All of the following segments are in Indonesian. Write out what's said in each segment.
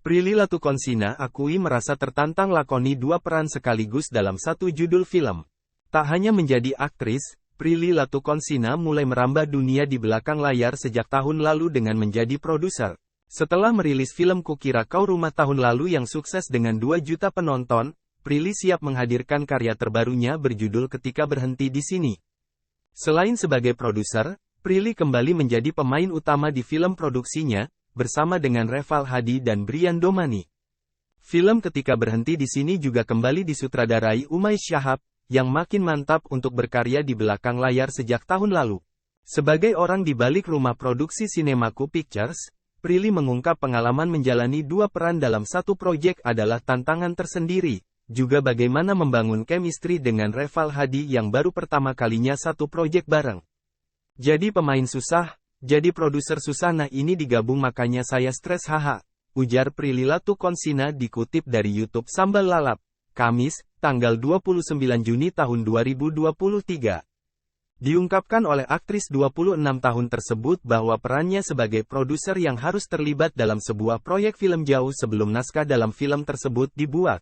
Prilly Latuconsina akui merasa tertantang lakoni dua peran sekaligus dalam satu judul film. Tak hanya menjadi aktris, Prilly Latuconsina mulai merambah dunia di belakang layar sejak tahun lalu dengan menjadi produser. Setelah merilis film Kukira Kau Rumah tahun lalu yang sukses dengan 2 juta penonton, Prilly siap menghadirkan karya terbarunya berjudul Ketika Berhenti di Sini. Selain sebagai produser, Prilly kembali menjadi pemain utama di film produksinya, bersama dengan Reval Hadi dan Brian Domani. Film Ketika Berhenti di Sini juga kembali disutradarai Umay Shahab, yang makin mantap untuk berkarya di belakang layar sejak tahun lalu. Sebagai orang di balik rumah produksi Cinemaku Pictures, Prilly mengungkap pengalaman menjalani 2 peran dalam satu proyek adalah tantangan tersendiri, juga bagaimana membangun chemistry dengan Reval Hadi yang baru pertama kalinya satu proyek bareng. Jadi pemain susah, jadi produser susah, nah ini digabung makanya saya stres haha, ujar Prilly Latuconsina dikutip dari YouTube Sambal Lalap, Kamis, tanggal 29 Juni tahun 2023. Diungkapkan oleh aktris 26 tahun tersebut bahwa perannya sebagai produser yang harus terlibat dalam sebuah proyek film jauh sebelum naskah dalam film tersebut dibuat.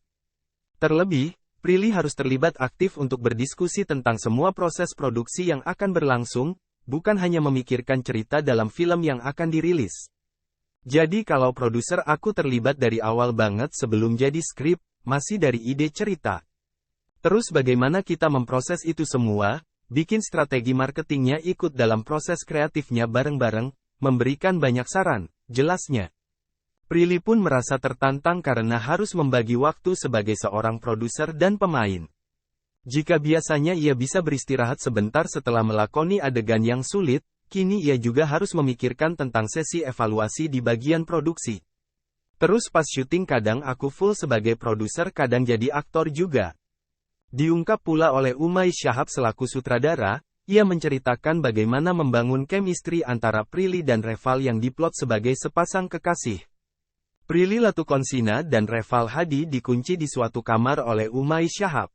Terlebih, Prilly harus terlibat aktif untuk berdiskusi tentang semua proses produksi yang akan berlangsung, bukan hanya memikirkan cerita dalam film yang akan dirilis. Jadi kalau produser aku terlibat dari awal banget sebelum jadi skrip, masih dari ide cerita. Terus bagaimana kita memproses itu semua, bikin strategi marketingnya ikut dalam proses kreatifnya bareng-bareng, memberikan banyak saran, jelasnya. Prilly pun merasa tertantang karena harus membagi waktu sebagai seorang produser dan pemain. Jika biasanya ia bisa beristirahat sebentar setelah melakoni adegan yang sulit, kini ia juga harus memikirkan tentang sesi evaluasi di bagian produksi. Terus pas syuting kadang aku full sebagai produser kadang jadi aktor juga. Diungkap pula oleh Umay Shahab selaku sutradara, ia menceritakan bagaimana membangun chemistry antara Prilly dan Reval yang diplot sebagai sepasang kekasih. Prilly Latuconsina dan Reval Hadi dikunci di suatu kamar oleh Umay Shahab.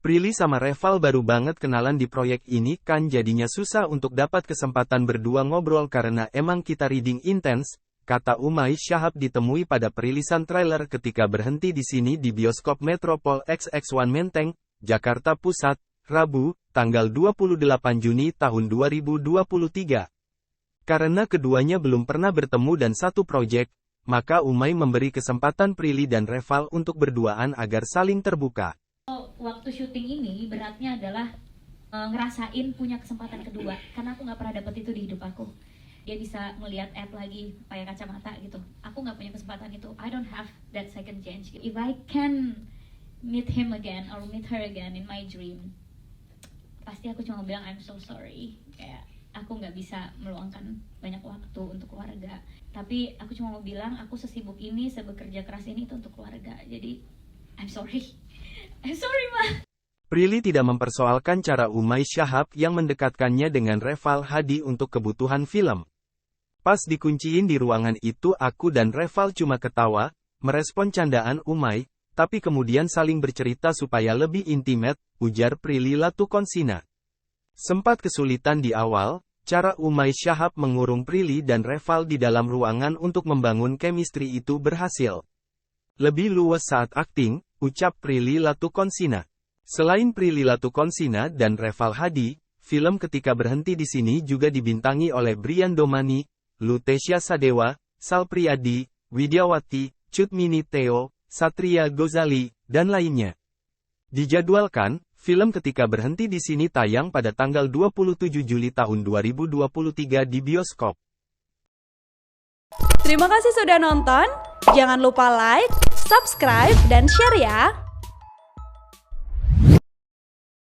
Prilly sama Reval baru banget kenalan di proyek ini kan jadinya susah untuk dapat kesempatan berdua ngobrol karena emang kita reading intens, kata Umay Shahab ditemui pada perilisan trailer Ketika Berhenti di Sini di bioskop Metropol XX1 Menteng, Jakarta Pusat, Rabu, tanggal 28 Juni tahun 2023. Karena keduanya belum pernah bertemu dan satu proyek, maka Umay memberi kesempatan Prilly dan Reval untuk berduaan agar saling terbuka. Waktu syuting ini beratnya adalah ngerasain punya kesempatan kedua, karena aku nggak pernah dapet itu di hidup aku. Dia bisa melihat Ed lagi pakai kacamata gitu. Aku nggak punya kesempatan itu. I don't have that second chance. If I can meet him again or meet her again in my dream, pasti aku cuma bilang I'm so sorry. Kayak aku nggak bisa meluangkan banyak waktu untuk keluarga. Tapi aku cuma mau bilang aku sesibuk ini, sebekerja keras ini itu untuk keluarga. Jadi I'm sorry. I'm sorry, Ma. Prilly tidak mempersoalkan cara Umay Shahab yang mendekatkannya dengan Reval Hadi untuk kebutuhan film. Pas dikunciin di ruangan itu aku dan Reval cuma ketawa, merespon candaan Umay, tapi kemudian saling bercerita supaya lebih intimate, ujar Prilly Latuconsina. Sempat kesulitan di awal, cara Umay Shahab mengurung Prilly dan Reval di dalam ruangan untuk membangun chemistry itu berhasil. Lebih luas saat akting, ucap Prilly Latuconsina. Selain Prilly Latuconsina dan Reval Hadi, film Ketika Berhenti di Sini juga dibintangi oleh Brian Domani, Lutecia Sadewa, Sal Priadi, Widyawati, Cut Mini Theo, Satria Gozali, dan lainnya. Dijadwalkan, film Ketika Berhenti di Sini tayang pada tanggal 27 Juli tahun 2023 di bioskop. Terima kasih sudah nonton, jangan lupa like, subscribe, dan share ya!